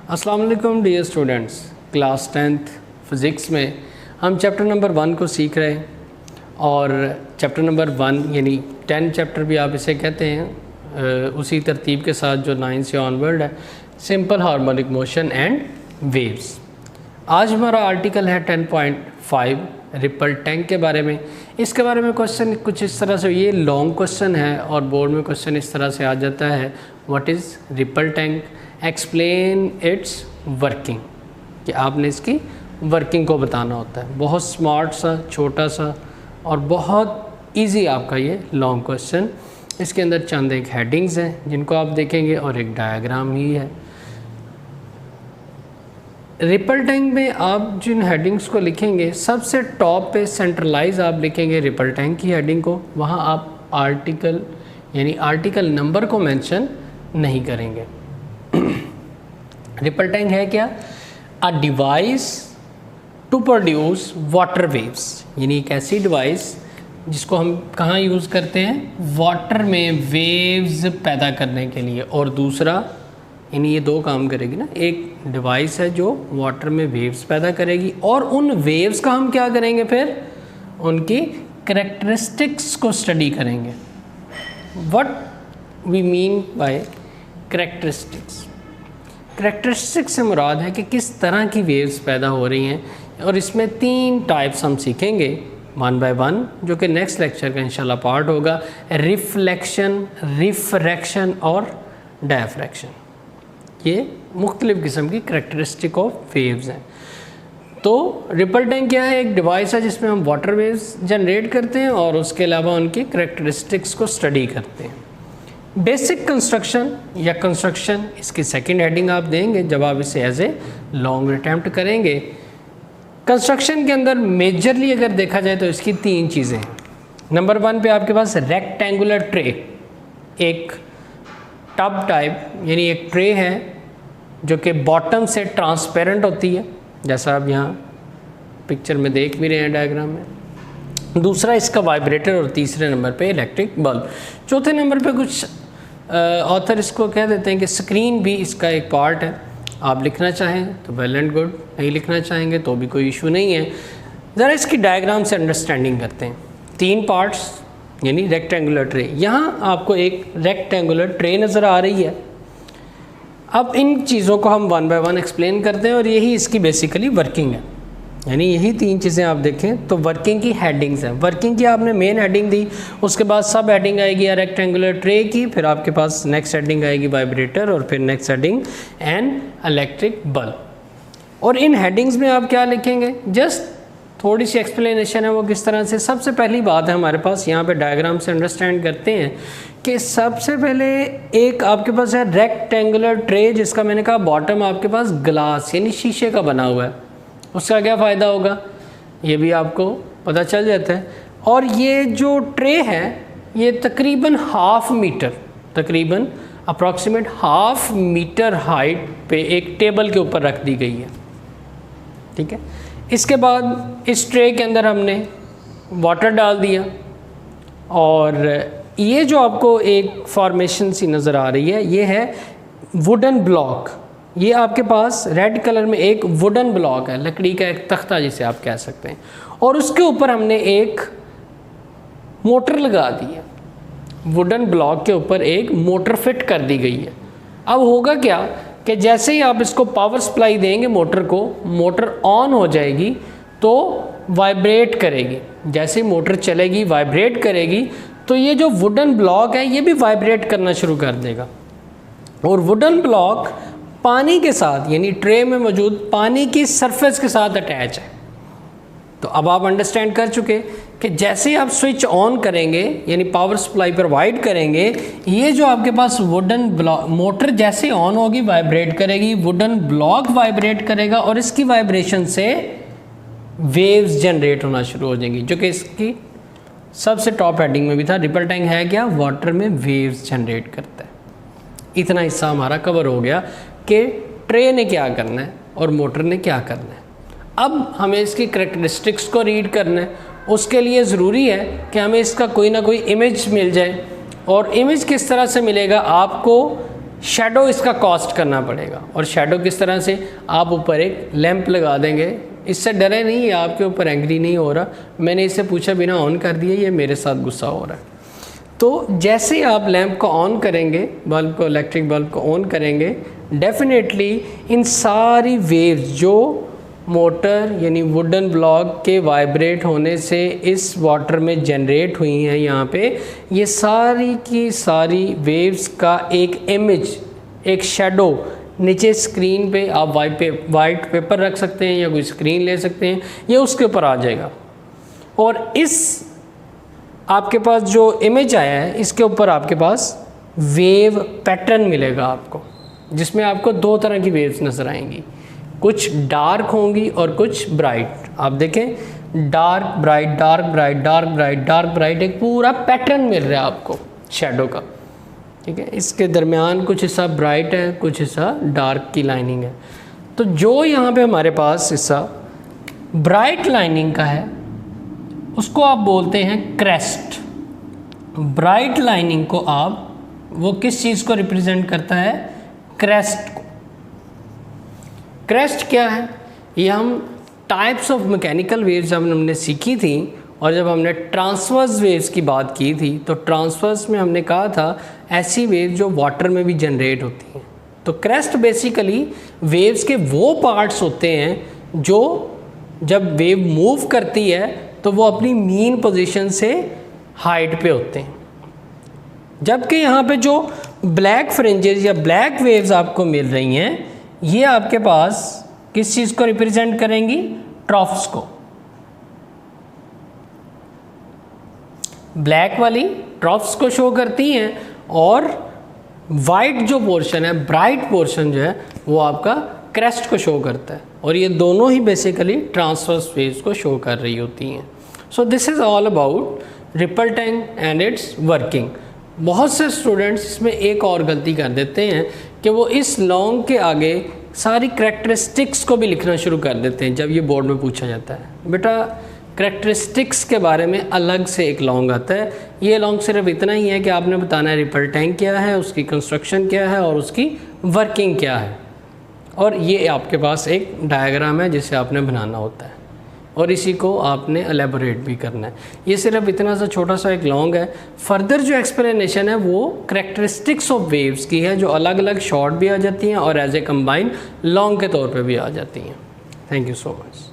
अस्सलाम वालेकुम dear students. Class 10th physics में हम चैप्टर नंबर 1 को सीख रहे हैं और चैप्टर नंबर 1 यानी 10 चैप्टर भी आप इसे कहते हैं, उसी तरतीब के साथ जो 9 से ऑनवर्ड है, simple harmonic motion and waves. आज हमारा आर्टिकल है 10.5 रिपल टैंक के बारे में। इसके बारे में क्वेश्चन कुछ इस तरह से, ये लॉन्ग क्वेश्चन है और बोर्ड में क्वेश्चन इस तरह से आ जाता है, what is ripple tank, explain it's working, कि आपने इसकी वर्किंग को बताना होता है। बहुत स्मार्ट सा, छोटा सा और बहुत इजी आपका ये लॉन्ग क्वेश्चन। इसके अंदर चंद एक हेडिंग्स हैं जिनको आप देखेंगे और एक डायग्राम ही है। रिपल टैंक में आप जिन हेडिंग्स को लिखेंगे, सबसे टॉप पे सेंट्रलाइज आप लिखेंगे रिपल टैंक की हेडिंग को, वहाँ आप आर्टिकल यानी आर्टिकल नंबर को मेंशन नहीं करेंगे। रिपल टैंक है क्या? A device to produce water waves, यानी एक ऐसी डिवाइस जिसको हम कहाँ यूज़ करते हैं? वाटर में वेव्स पैदा करने के लिए। और दूसरा, यानी ये दो काम करेगी ना, एक डिवाइस है जो वाटर में वेव्स पैदा करेगी और उन वेव्स का हम क्या करेंगे, फिर उनकी करैक्टरिस्टिक्स को स्टडी करेंगे। What we mean by characteristics, characteristics से मुराद है कि किस तरह की वेव्स पैदा हो रही हैं, और इसमें 3 टाइप्स हम सीखेंगे 1 by 1, जो कि नेक्स्ट लेक्चर का इंशाल्लाह पार्ट होगा। रिफ्लेक्शन, रिफ्रैक्शन और डायफ्रैक्शन, ये मुख्तलिफ़ किस्म की करैक्टरिस्टिक ऑफ वेव्स हैं। तो रिपल टैंक क्या है? एक डिवाइस है जिसमें हम वाटर वेव्स जनरेट करते हैं और उसके अलावा उनकी करैक्टरिस्टिक्स को स्टडी करते हैं। बेसिक कंस्ट्रक्शन या कंस्ट्रक्शन, इसकी सेकंड हेडिंग आप देंगे जब आप इसे एज ए लॉन्ग अटेम्प्ट करेंगे। कंस्ट्रक्शन के अंदर मेजरली अगर देखा जाए तो इसकी 3 चीज़ें हैं। नंबर 1 पे आपके पास रेक्टेंगुलर ट्रे, एक टब टाइप यानी एक ट्रे है जो कि बॉटम से ट्रांसपेरेंट होती है, जैसा आप यहाँ पिक्चर में देख भी रहे हैं डायग्राम में। दूसरा इसका वाइब्रेटर, और तीसरे नंबर पे इलेक्ट्रिक बल्ब। चौथे नंबर पे कुछ ऑथर इसको कह देते हैं कि स्क्रीन भी इसका एक पार्ट है। आप लिखना चाहें तो वेल एंड गुड, नहीं लिखना चाहेंगे तो भी कोई इशू नहीं है। ज़रा इसकी डायग्राम से अंडरस्टैंडिंग करते हैं। 3 पार्ट्स यानी रेक्टेंगुलर ट्रे। यहाँ आपको एक रेक्टेंगुलर ट्रे नज़र आ रही है। अब इन चीज़ों को हम 1 by 1 एक्सप्लेन करते हैं और यही इसकी बेसिकली वर्किंग है। यानी यही 3 चीज़ें आप देखें तो वर्किंग की हेडिंग्स हैं। वर्किंग की आपने मेन हेडिंग दी, उसके बाद सब हेडिंग आएगी रेक्टेंगुलर ट्रे की, फिर आपके पास नेक्स्ट हेडिंग आएगी वाइब्रेटर, और फिर next heading and electric bulb. और इन हेडिंग्स में आप क्या लिखेंगे? जस्ट थोड़ी सी एक्सप्लेनेशन है वो किस तरह से। सबसे पहली बात है हमारे पास, यहाँ पे डायग्राम से अंडरस्टैंड करते हैं कि सबसे पहले एक आपके पास है रेक्टेंगुलर ट्रे, जिसका मैंने कहा बॉटम आपके पास ग्लास यानी शीशे का बना हुआ है। उसका क्या फ़ायदा होगा ये भी आपको पता चल जाता है। और ये जो ट्रे है ये तकरीबन हाफ मीटर, तकरीबन अप्रॉक्सीमेट हाफ मीटर हाइट पे एक टेबल के ऊपर रख दी गई है, ठीक है। इसके बाद इस ट्रे के अंदर हमने वाटर डाल दिया, और ये जो आपको एक फॉर्मेशन सी नज़र आ रही है ये है वुडन ब्लॉक। ये आपके पास रेड कलर में एक वुडन ब्लॉक है, लकड़ी का एक तख्ता जिसे आप कह सकते हैं, और उसके ऊपर हमने एक मोटर लगा दी है। वुडन ब्लॉक के ऊपर एक मोटर फिट कर दी गई है। अब होगा क्या कि जैसे ही आप इसको पावर सप्लाई देंगे मोटर को, मोटर ऑन हो जाएगी तो वाइब्रेट करेगी। जैसे ही मोटर चलेगी वाइब्रेट करेगी तो ये जो वुडन ब्लॉक है ये भी वाइब्रेट करना शुरू कर देगा। और वुडन ब्लॉक पानी के साथ यानी ट्रे में मौजूद पानी की सरफेस के साथ अटैच है। तो अब आप अंडरस्टैंड कर चुके कि जैसे ही आप स्विच ऑन करेंगे यानी पावर सप्लाई प्रोवाइड करेंगे, ये जो आपके पास वुडन ब्लॉक, मोटर जैसे ऑन होगी वाइब्रेट करेगी, वुडन ब्लॉक वाइब्रेट करेगा और इसकी वाइब्रेशन से वेव्स जनरेट होना शुरू हो जाएंगी, जो कि इसकी सबसे टॉप हेडिंग में भी था। रिपल टैंक है क्या? वाटर में वेव्स जनरेट करता है। इतना हिस्सा हमारा कवर हो गया कि ट्रे ने क्या करना है और मोटर ने क्या करना है। अब हमें इसकी करैक्टरिस्टिक्स को रीड करना है। उसके लिए ज़रूरी है कि हमें इसका कोई ना कोई इमेज मिल जाए, और इमेज किस तरह से मिलेगा? आपको शेडो इसका कॉस्ट करना पड़ेगा। और शेडो किस तरह से, आप ऊपर एक लैंप लगा देंगे, इससे डरे नहीं, ये आपके ऊपर एंग्री नहीं हो रहा, मैंने इससे पूछा बिना ऑन कर दिया, ये मेरे साथ गुस्सा हो रहा है। तो जैसे ही आप लैंप को ऑन करेंगे, बल्ब को, इलेक्ट्रिक बल्ब को ऑन करेंगे, डेफिनेटली इन सारी वेव्स जो मोटर यानी वुडन ब्लॉक के वाइब्रेट होने से इस वाटर में जनरेट हुई हैं यहाँ पे, ये सारी की सारी वेव्स का एक इमेज, एक शेडो नीचे स्क्रीन पे, आप वाइट पेपर रख सकते हैं या कोई स्क्रीन ले सकते हैं, ये उसके ऊपर आ जाएगा। और इस आपके पास जो इमेज आया है, इसके ऊपर आपके पास वेव पैटर्न मिलेगा आपको, जिसमें आपको दो तरह की वेव्स नज़र आएंगी, कुछ डार्क होंगी और कुछ ब्राइट। आप देखें dark bright, dark bright, dark bright, dark bright, एक पूरा पैटर्न मिल रहा है आपको शेडो का, ठीक है। इसके दरमियान कुछ हिस्सा ब्राइट है, कुछ हिस्सा डार्क की लाइनिंग है। तो जो यहाँ पे हमारे पास हिस्सा ब्राइट लाइनिंग का है उसको आप बोलते हैं क्रेस्ट। ब्राइट लाइनिंग को आप, वो किस चीज़ को रिप्रेजेंट करता है, क्रेस्ट को। क्रेस्ट क्या है, ये हम टाइप्स ऑफ मैकेनिकल वेव्स जब हमने सीखी थी, और जब हमने ट्रांसवर्स वेव्स की बात की थी, तो ट्रांसवर्स में हमने कहा था ऐसी वेव जो वाटर में भी जनरेट होती हैं। तो क्रेस्ट बेसिकली वेव्स के वो पार्ट्स होते हैं जो जब वेव मूव करती है तो वो अपनी मीन पोजीशन से हाइट पे होते हैं, जबकि यहाँ पे जो ब्लैक फ्रिंजेस या ब्लैक वेव्स आपको मिल रही हैं, ये आपके पास किस चीज़ को रिप्रेजेंट करेंगी, ट्रॉफ्स को। ब्लैक वाली ट्रॉफ्स को शो करती हैं, और वाइट जो पोर्शन है, ब्राइट पोर्शन जो है, वो आपका क्रेस्ट को शो करता है। और ये दोनों ही बेसिकली ट्रांसवर्स वेव्स को शो कर रही होती हैं। So this is all about ripple tank and it's working. बहुत से स्टूडेंट्स इसमें एक और गलती कर देते हैं कि वो इस लॉन्ग के आगे सारी करैक्टरिस्टिक्स को भी लिखना शुरू कर देते हैं जब ये बोर्ड में पूछा जाता है। बेटा करैक्टरिस्टिक्स के बारे में अलग से एक लॉन्ग आता है, ये लॉन्ग सिर्फ इतना ही है कि आपने बताना है रिपल टैंक क्या है, उसकी कंस्ट्रक्शन क्या है और उसकी वर्किंग क्या है। और ये आपके पास एक डायग्राम है जिसे आपने बनाना होता है, और इसी को आपने एलेबोरेट भी करना है। ये सिर्फ इतना सा छोटा सा एक लॉन्ग है। फर्दर जो एक्सप्लेनेशन है वो करैक्टरिस्टिक्स ऑफ वेव्स की है, जो अलग अलग शॉर्ट भी आ जाती हैं और एज ए कंबाइन लॉन्ग के तौर पे भी आ जाती हैं। Thank you so much.